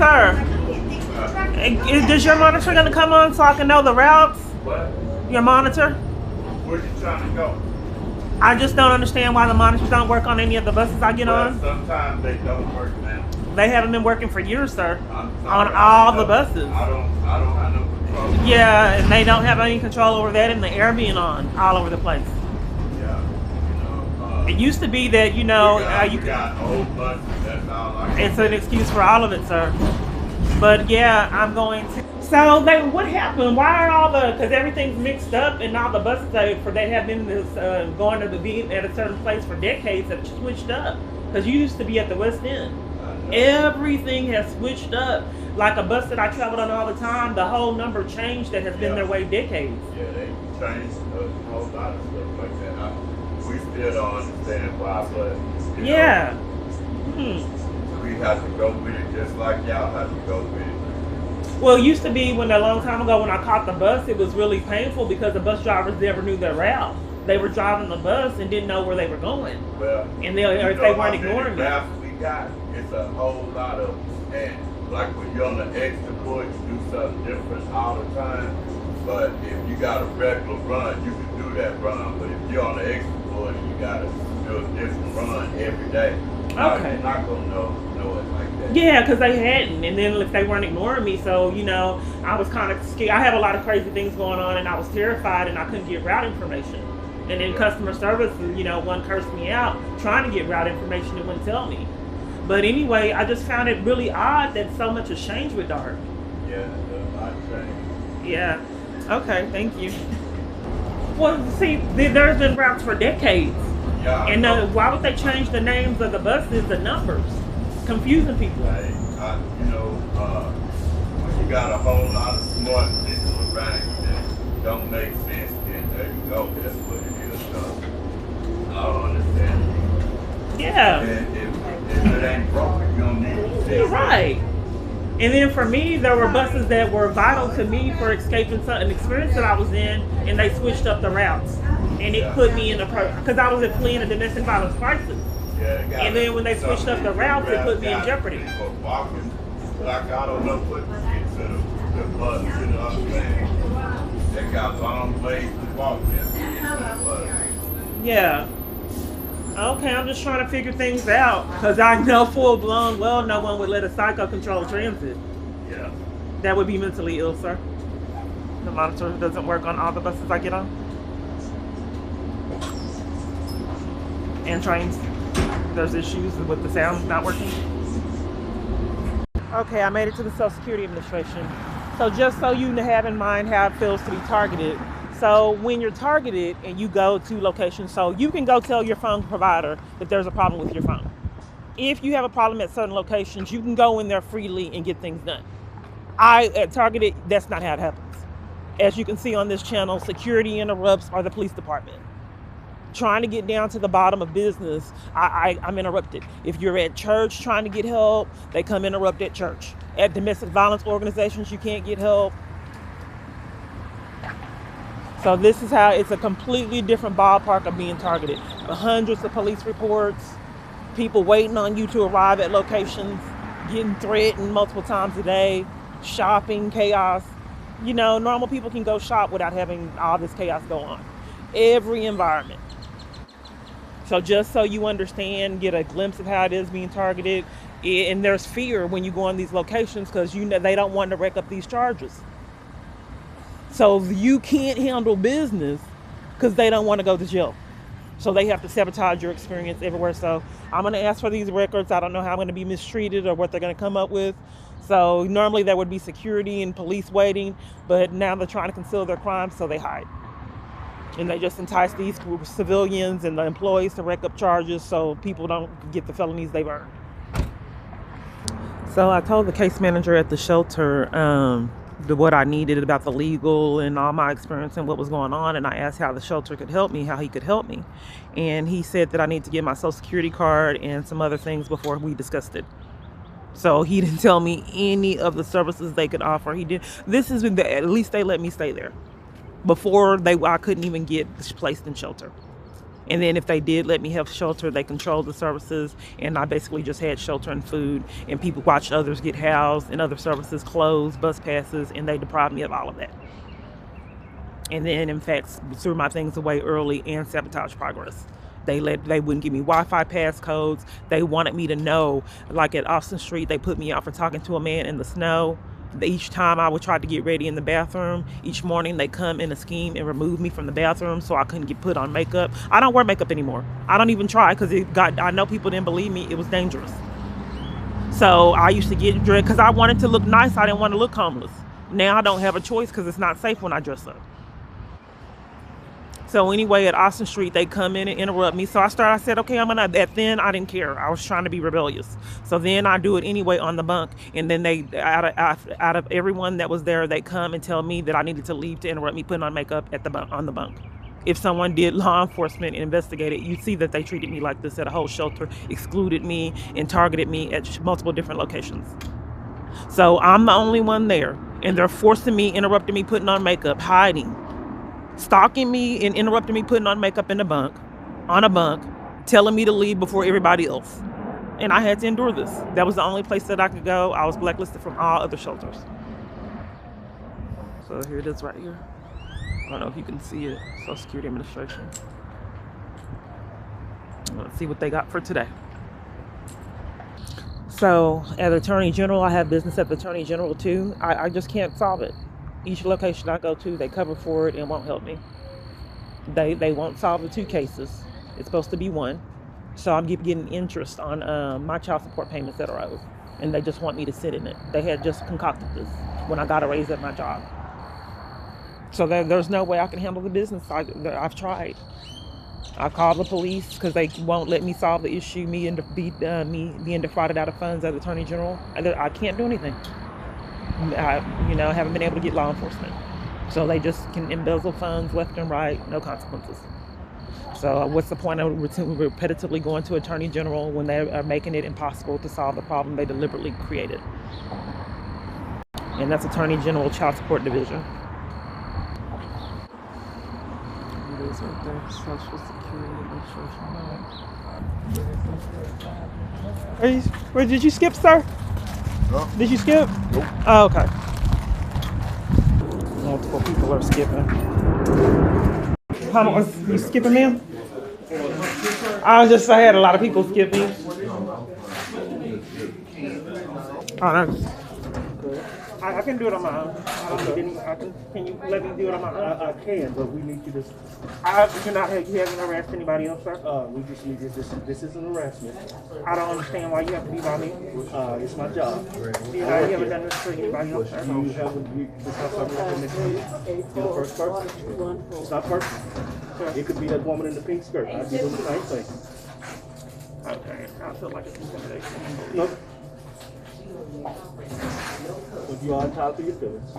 Sir, is your monitor going to come on so I can know the routes? What? Your monitor? Where you trying to go? I just don't understand why the monitors don't work on any of the buses I get on. Sometimes they don't work, man. They haven't been working for years, sir. On all the buses. I don't have no control. Yeah, and they don't have any control over that, and the air being on all over the place. Yeah, it used to be that you got old buses. That's all it's an excuse for all of it, sir. But yeah, I'm going to. So what happened? Why are all because everything's mixed up and all the buses that have been going to be at a certain place for decades have switched up. Because you used to be at the West End. Everything has switched up. Like a bus that I traveled on all the time, the whole number changed that has been their way decades. Yeah, they changed a whole lot of stuff like that. We still don't understand why, but yeah. We have to go with it just like y'all have to go with it. Well, it used to be a long time ago when I caught the bus, it was really painful because the bus drivers never knew their route. They were driving the bus and didn't know where they were going. Well, and if they weren't ignoring me. We got it's a whole lot of, and like when you're on the extra board, you do something different all the time. But if you got a regular run, you can do that run. But if you're on the extra board and you got to do a different run every day, okay, you're not gonna know it like that. Yeah, because they hadn't, and then if they weren't ignoring me, so I was kind of scared. I had a lot of crazy things going on, and I was terrified, and I couldn't get route information. And then customer service, one cursed me out trying to get route information and wouldn't tell me. But anyway, I just found it really odd that so much has changed with DART. Yeah, a lot changed. Yeah. Okay, thank you. Well, see, there's been routes for decades. Yeah. And why would they change the names of the buses, the numbers? Confusing people. Hey, when you got a whole lot of smart people around you that don't make sense, then there you go. That's what it is. I don't understand. Yeah. If it ain't broken, you don't need to fix it. Right. And then for me, there were buses that were vital to me for escaping an experience that I was in, and they switched up the routes. And it put me in because I was fleeing a domestic violence crisis. Yeah, and then when they switched up the routes, it put me in jeopardy. Walking, like I don't know what to get to the bus, you know what I'm saying? They got long ways to walk just to get to the bus. Yeah. Okay, I'm just trying to figure things out because I know full blown well no one would let a psycho control transit. Yeah. That would be mentally ill, sir. The monitor doesn't work on all the buses I get on. And trains. There's issues with the sound not working. Okay, I made it to the Social Security Administration. So just so you have in mind how it feels to be targeted. So when you're targeted and you go to locations, so you can go tell your phone provider that there's a problem with your phone. If you have a problem at certain locations, you can go in there freely and get things done. At Targeted, that's not how it happens. As you can see on this channel, security interrupts are the police department. Trying to get down to the bottom of business, I'm interrupted. If you're at church trying to get help, they come interrupt at church. At domestic violence organizations, you can't get help. So this is how it's a completely different ballpark of being targeted. Hundreds of police reports, people waiting on you to arrive at locations, getting threatened multiple times a day, shopping, chaos. Normal people can go shop without having all this chaos go on. Every environment. So just so you understand, get a glimpse of how it is being targeted. And there's fear when you go on these locations because they don't want to rack up these charges. So you can't handle business because they don't want to go to jail. So they have to sabotage your experience everywhere. So I'm going to ask for these records. I don't know how I'm going to be mistreated or what they're going to come up with. So normally there would be security and police waiting, but now they're trying to conceal their crimes, so they hide. And they just entice these civilians and the employees to rack up charges so people don't get the felonies they've earned. So I told the case manager at the shelter what I needed about the legal and all my experience and what was going on. And I asked how the shelter could help me, how he could help me. And he said that I need to get my social security card and some other things before we discussed it. So he didn't tell me any of the services they could offer. He did. At least they let me stay there. Before I couldn't even get placed in shelter. And then if they did let me have shelter, they controlled the services, and I basically just had shelter and food, and people watched others get housed and other services closed, bus passes, and they deprived me of all of that. And then, in fact, threw my things away early and sabotaged progress. They wouldn't give me Wi-Fi passcodes. They wanted me to know, like at Austin Street, they put me out for talking to a man in the snow. Each time I would try to get ready in the bathroom, each morning they come in a scheme and remove me from the bathroom so I couldn't get put on makeup. I don't wear makeup anymore. I don't even try because I know people didn't believe me. It was dangerous. So I used to get dressed because I wanted to look nice. I didn't want to look homeless. Now I don't have a choice because it's not safe when I dress up. So anyway, at Austin Street, they come in and interrupt me. So I said, okay, then I didn't care. I was trying to be rebellious. So then I do it anyway on the bunk. And then they, out of everyone that was there, they come and tell me that I needed to leave to interrupt me putting on makeup on the bunk. If someone did law enforcement and investigated, you'd see that they treated me like this at a whole shelter, excluded me and targeted me at multiple different locations. So I'm the only one there. And they're forcing me, interrupting me, putting on makeup, hiding, stalking me and interrupting me putting on makeup on a bunk, telling me to leave before everybody else. And I had to endure this. That was the only place that I could go. I was blacklisted from all other shelters. So here it is right here. I don't know if you can see it. Social Security Administration. Let's see what they got for today. So at Attorney General, I have business at the Attorney General too. I just can't solve it. Each location I go to, they cover for it and won't help me. They won't solve the 2 cases. It's supposed to be 1. So I'm getting interest on my child support payments that are owed. And they just want me to sit in it. They had just concocted this when I got a raise at my job. So there's no way I can handle the business. I've tried. I called the police because they won't let me solve the issue, me being defrauded out of funds at the Attorney General. I can't do anything. I haven't been able to get law enforcement. So they just can embezzle funds left and right, no consequences. So what's the point of repetitively going to Attorney General when they are making it impossible to solve the problem they deliberately created? And that's Attorney General Child Support Division. It is right there, Social Security Administration. Where did you skip, sir? No. Did you skip? Nope. Oh, okay. Multiple people are skipping. How much you skipping, ma'am? I had a lot of people skipping. Oh, no. I can do it on my own. Can you let me do it on my own? I can, but we need you to. You haven't harassed anybody else, sir? We just need this is an harassment. I don't understand why you have to be by me. It's my job. You haven't done this for anybody else, sir? You haven't. Because I'm you're the first person. It's not personal. It could be that woman in the pink skirt. I'd be doing the same thing. Okay, I feel like it's intimidation. Nope. If you are entitled to your feelings.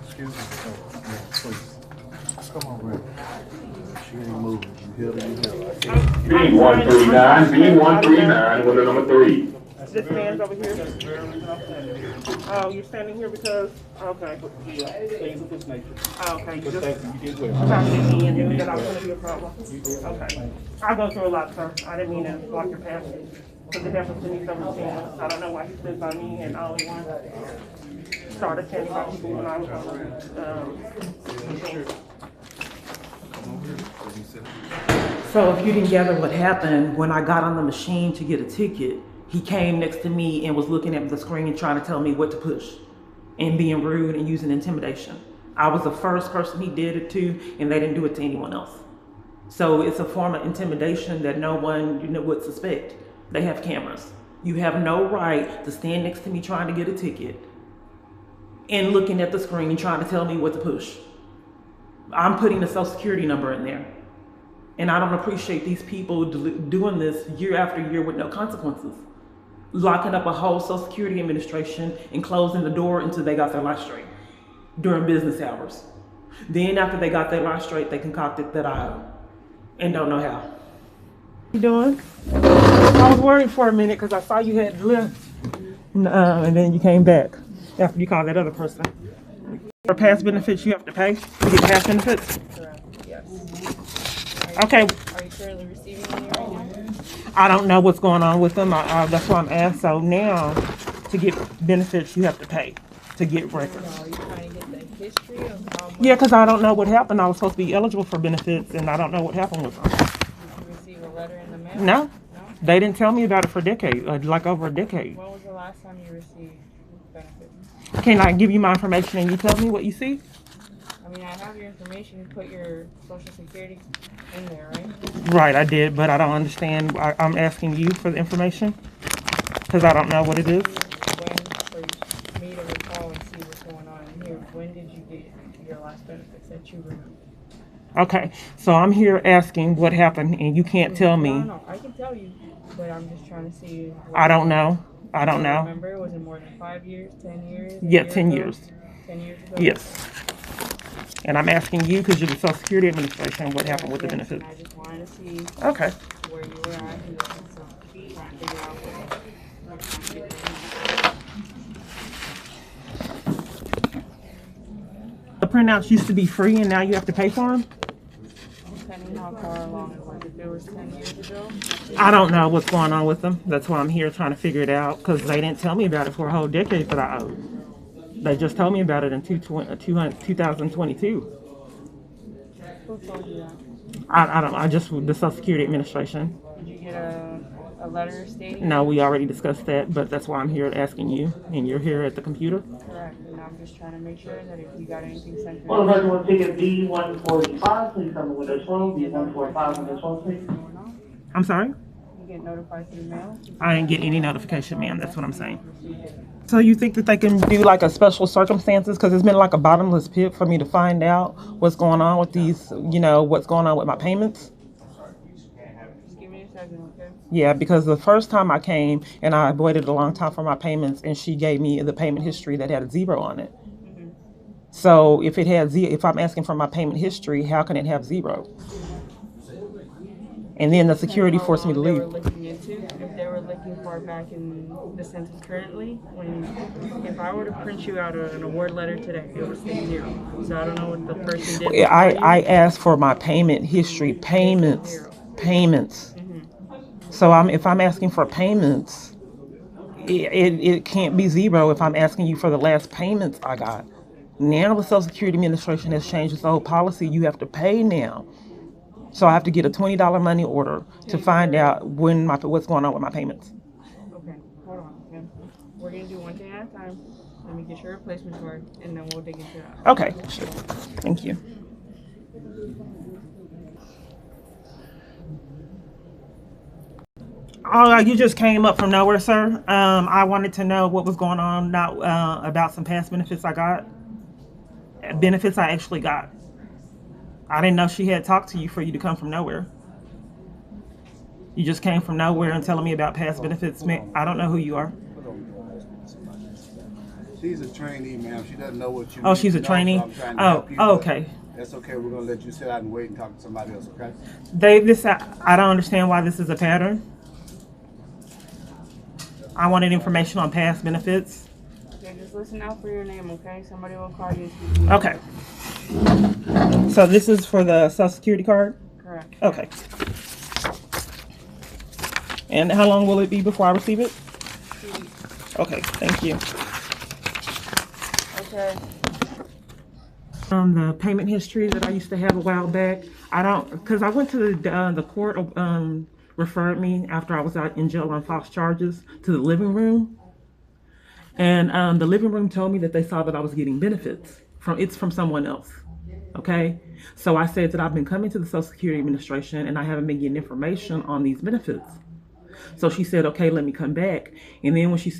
Excuse me. Please. Come on, Rick. She ain't moving. You hear her? B139, B139, window number 3. This man's over here. Oh, you're standing here because? Okay. Yeah, things of this nature. Oh, okay. You But just thank you. You did well. talking to me and knew that I was going to be a problem. Okay. I go through a lot, sir. I didn't mean to block your path. Because it happens to me so routinely. I don't know why he stood by me and I only one started standing by people when I was on. So if you didn't gather what happened, when I got on the machine to get a ticket, he came next to me and was looking at the screen and trying to tell me what to push and being rude and using intimidation. I was the first person he did it to, and they didn't do it to anyone else. So it's a form of intimidation that no one would suspect. They have cameras. You have no right to stand next to me trying to get a ticket and looking at the screen and trying to tell me what to push. I'm putting the Social Security number in there. And I don't appreciate these people doing this year after year with no consequences. Locking up a whole Social Security Administration and closing the door until they got their life straight during business hours. Then after they got their life straight, they concocted that I and don't know how. You doing? I was worried for a minute because I saw you had left. And then you came back after you called that other person. For past benefits, you have to pay to get past benefits? Correct, yes. Okay. Are you currently receiving any right now? I don't know what's going on with them. That's why I'm asked. So now, to get benefits, you have to pay to get records. Are you trying to get the history of how much Yeah, because I don't know what happened. I was supposed to be eligible for benefits, and I don't know what happened with them. you receive a letter in the mail? No, No? they didn't tell me about it for a decade, like over a decade. When was the last time you received benefits? Can I give you my information and you tell me what you see? I mean, I have your information. You put your social security in there, right? Right, I did, but I don't understand. I'm asking you for the information because I don't know what it is. When, for me to recall and see what's going on in here, when did you get your last benefits that you remember? Okay, so I'm here asking what happened, and you can't tell me. No, I can tell you, but I'm just trying to see. I don't know. I don't know. Remember, was it more than 5 years, 10 years? Yeah, 10 years. 10 years ago? Yes. And I'm asking you because you're the Social Security Administration. What happened with the Yes, benefits? I just wanted to see Okay. where you were at and trying to figure out what The printouts used to be free, and now you have to pay for them. depending how far along it was. If it was 10 years ago, I don't know what's going on with them. That's why I'm here trying to figure it out because they didn't tell me about it for a whole decade that I owed. They just told me about it in 2022. who told you that? I don't. I just the Social Security Administration. Did you get a letter stating? No, we already discussed that, but that's why I'm here asking you, and you're here at the computer. Correct. And I'm just trying to make sure that if you got anything sent to Well, person will ticket B145, please come to window 12, B145, window 12, please. going on, I'm sorry. you get notified through mail. I didn't get any notification, ma'am. That's what I'm saying. So you think that they can do like a special circumstances? Because it's been like a bottomless pit for me to find out what's going on with these, what's going on with my payments. Just give me a second, okay? Yeah, because the first time I came and I waited a long time for my payments and she gave me the payment history that had a 0 on it. So if if I'm asking for my payment history, how can it have 0? And then the security forced me to They leave. were looking into, if they were looking far back in the census currently, if I were to print you out an award letter today, it would say 0. So I don't know what the person did. I asked for my payment history, payments. So if I'm asking for payments, it can't be 0 if I'm asking you for the last payments I got. Now the Social Security Administration has changed its whole policy. You have to pay now. So I have to get a $20 money order to find out what's going on with my payments. Okay, hold on. Okay. We're going to do one thing at a time. Let me get your replacement card, and then we'll dig into that. Okay, sure. Thank you. Oh, you just came up from nowhere, sir. I wanted to know what was going on about some past benefits I got. Benefits I actually got. I didn't know she had talked to you for you to come from nowhere. You just came from nowhere and telling me about past benefits. I don't know who you are. She's a trainee, ma'am. She doesn't know what you Oh, she's a trainee? So I'm trying to help you, but okay. That's okay. We're going to let you sit out and wait and talk to somebody else, okay? I don't understand why this is a pattern. I wanted information on past benefits. Okay, just listen out for your name, okay? Somebody will call you. And speak to you. Okay. So this is for the Social Security card? Correct. Okay. And how long will it be before I receive it? 2 weeks. Okay, thank you. Okay. The payment history that I used to have a while back, because I went to the court, referred me after I was out in jail on false charges to the living room. And the living room told me that they saw that I was getting benefits from someone else. Okay, so I said that I've been coming to the Social Security Administration and I haven't been getting information on these benefits. So she said, okay, let me come back. And then when she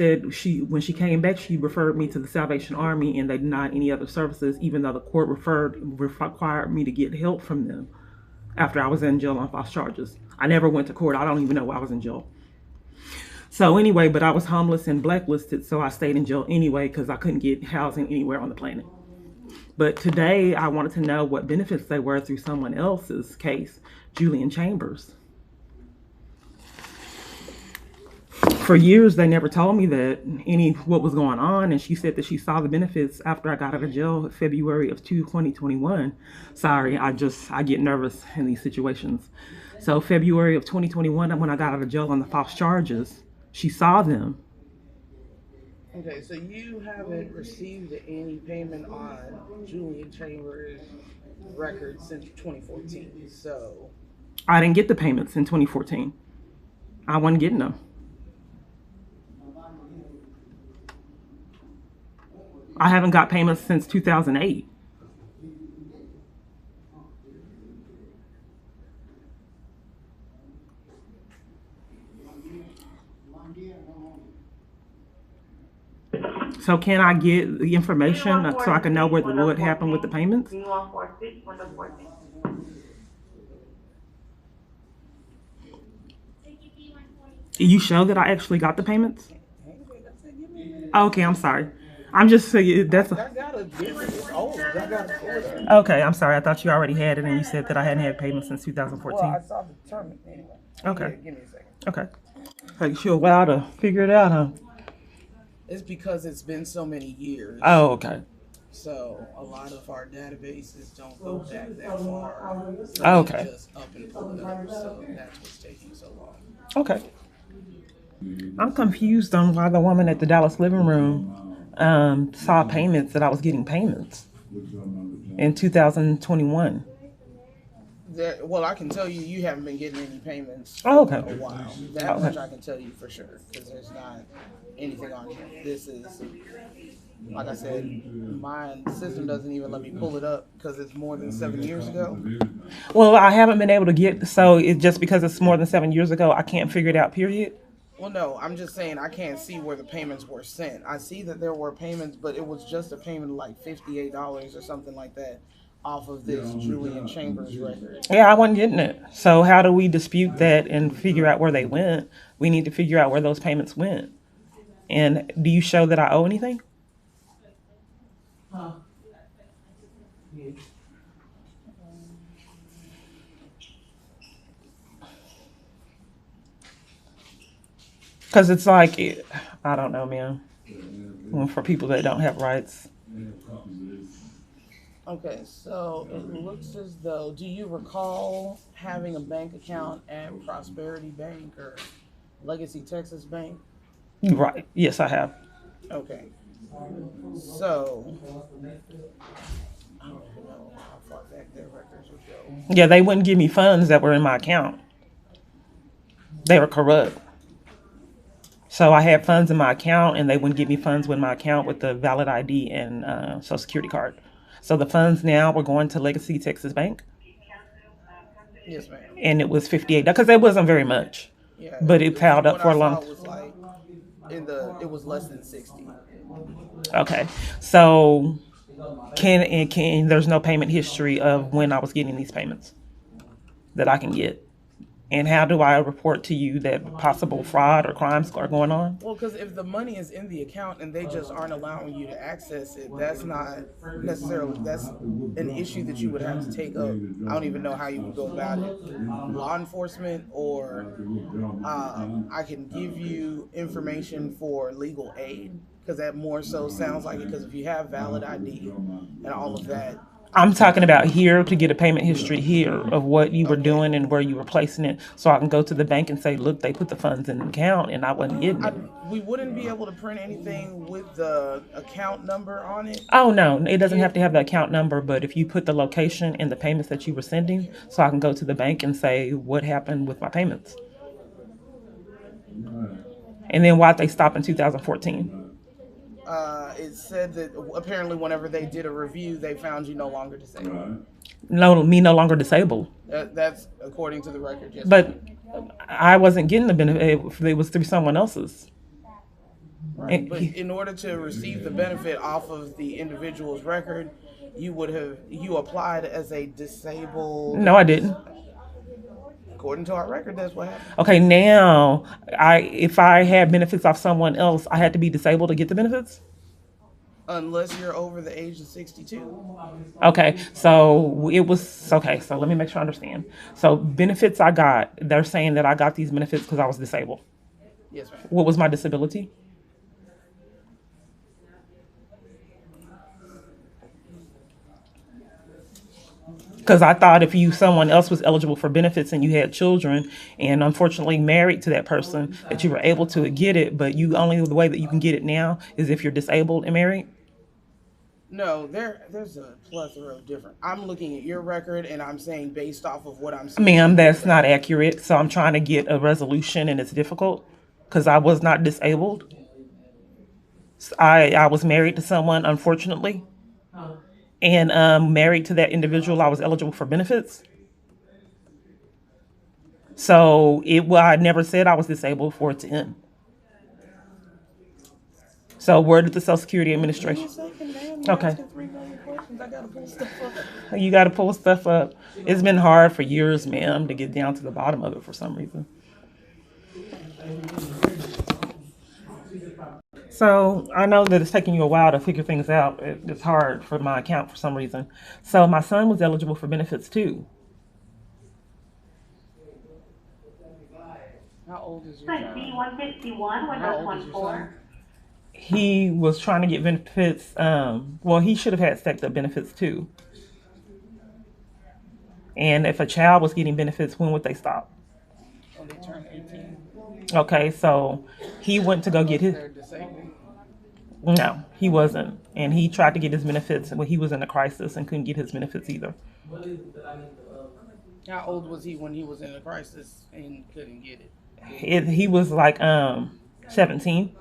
came back, she referred me to the Salvation Army and they denied any other services, even though the court required me to get help from them after I was in jail on false charges. I never went to court. I don't even know why I was in jail. So anyway, but I was homeless and blacklisted, so I stayed in jail anyway because I couldn't get housing anywhere on the planet. But today I wanted to know what benefits they were through someone else's case, Julian Chambers. For years, they never told me that what was going on, and she said that she saw the benefits after I got out of jail February of 2021. Sorry, I get nervous in these situations. So February of 2021, when I got out of jail on the false charges, she saw them. Okay, so you haven't received any payment on Julian Chambers' record since 2014. So I didn't get the payments in 2014. I wasn't getting them. I haven't got payments since 2008. So can I get the information so I can know what happened with the payments? You show that I actually got the payments? Okay, I'm sorry. I'm just saying that's. it's old. I gotta pull it up. Okay, I'm sorry. I thought you already had it, and you said that I hadn't had payments since 2014. Well, I saw the term anyway. Okay. Give me a second. Okay. Takes you a while to figure it out, huh? It's because it's been so many years. Oh, okay. So a lot of our databases don't go back that far. So Oh, okay. Just up and pull it up. So that's what's taking so long. Okay. I'm confused on why the woman at the Dallas living room saw payments, that I was getting payments in 2021. Well, I can tell you, you haven't been getting any payments Oh, okay. for a while. That much I can tell you for sure, because there's not anything on here. This is, like I said, my system doesn't even let me pull it up because it's more than 7 years ago. Well, I haven't been able to get, so it's just because it's more than 7 years ago, I can't figure it out, period. Well, no, I'm just saying I can't see where the payments were sent. I see that there were payments, but it was just a payment of like $58 or something like that off of this Julian Chambers record. Yeah, I wasn't getting it. So how do we dispute that and figure out where they went? We need to figure out where those payments went. And do you show that I owe anything? Because it's like, I don't know, man. For people that don't have rights. Okay, so it looks as though, do you recall having a bank account at Prosperity Bank or Legacy Texas Bank? Right. Yes, I have. Okay. So, I don't even know how far back their records would go. Yeah, they wouldn't give me funds that were in my account. They were corrupt. So I had funds in my account, and they wouldn't give me funds with my account with the valid ID and Social Security card. So the funds now were going to Legacy Texas Bank. Yes, ma'am. And it was $58 because it wasn't very much, Yeah, but it piled up what for I a long. saw was like it was less than 60. Okay, so can there's no payment history of when I was getting these payments that I can get. And how do I report to you that possible fraud or crimes are going on? Well, because if the money is in the account and they just aren't allowing you to access it, that's not necessarily, that's an issue that you would have to take up. I don't even know how you would go about it. Law enforcement, or I can give you information for legal aid, because that more so sounds like it, because if you have valid ID and all of that. I'm talking about here to get a payment history here of what you were doing and where you were placing it, so I can go to the bank and say, look, they put the funds in the account and I wasn't getting it. We wouldn't be able to print anything with the account number on it. Oh, no, it doesn't have to have the account number, but if you put the location and the payments that you were sending, so I can go to the bank and say what happened with my payments. And then why'd they stop in 2014? It said that apparently whenever they did a review, they found you no longer disabled. No, me no longer disabled. That's according to the record. Yes, but I wasn't getting the benefit. It was through someone else's. Right. But in order to receive the benefit off of the individual's record, you applied as a disabled. No, I didn't. According to our record, that's what happened. Okay, now if I had benefits off someone else, I had to be disabled to get the benefits? Unless you're over the age of 62. Okay, so it was, okay, so let me make sure I understand. So benefits I got, they're saying that I got these benefits because I was disabled. Yes, ma'am. What was my disability? Because I thought if someone else was eligible for benefits and you had children and unfortunately married to that person, that you were able to get it, but the way that you can get it now is if you're disabled and married. No, there's a plethora of different. I'm looking at your record and I'm saying based off of what I'm seeing. Ma'am, that's not accurate. So I'm trying to get a resolution and it's difficult because I was not disabled. I was married to someone, unfortunately, and married to that individual, I was eligible for benefits. So I never said I was disabled for it to end. So where did the Social Security Administration? Okay. You got to pull stuff up. It's been hard for years, ma'am, to get down to the bottom of it for some reason. So I know that it's taking you a while to figure things out. It's hard for my account for some reason. So my son was eligible for benefits too. How old is your Hi, child? B151, Windows 14. He was trying to get benefits. Well, he should have had stacked up benefits too. And if a child was getting benefits, when would they stop? When they turn 18. Okay, so he went to go get his. They're disabled. No, he wasn't. And he tried to get his benefits when he was in a crisis and couldn't get his benefits either. How old was he when he was in a crisis and couldn't get it? He was like 17.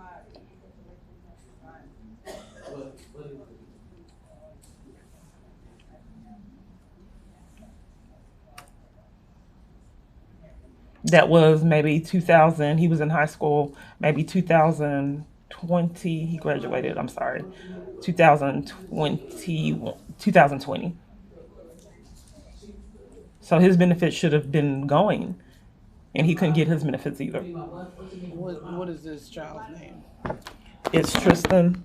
That was maybe 2000. He was in high school, maybe 2020. He graduated, 2020. So his benefits should have been going, and he couldn't get his benefits either. What is this child's name? It's Tristan.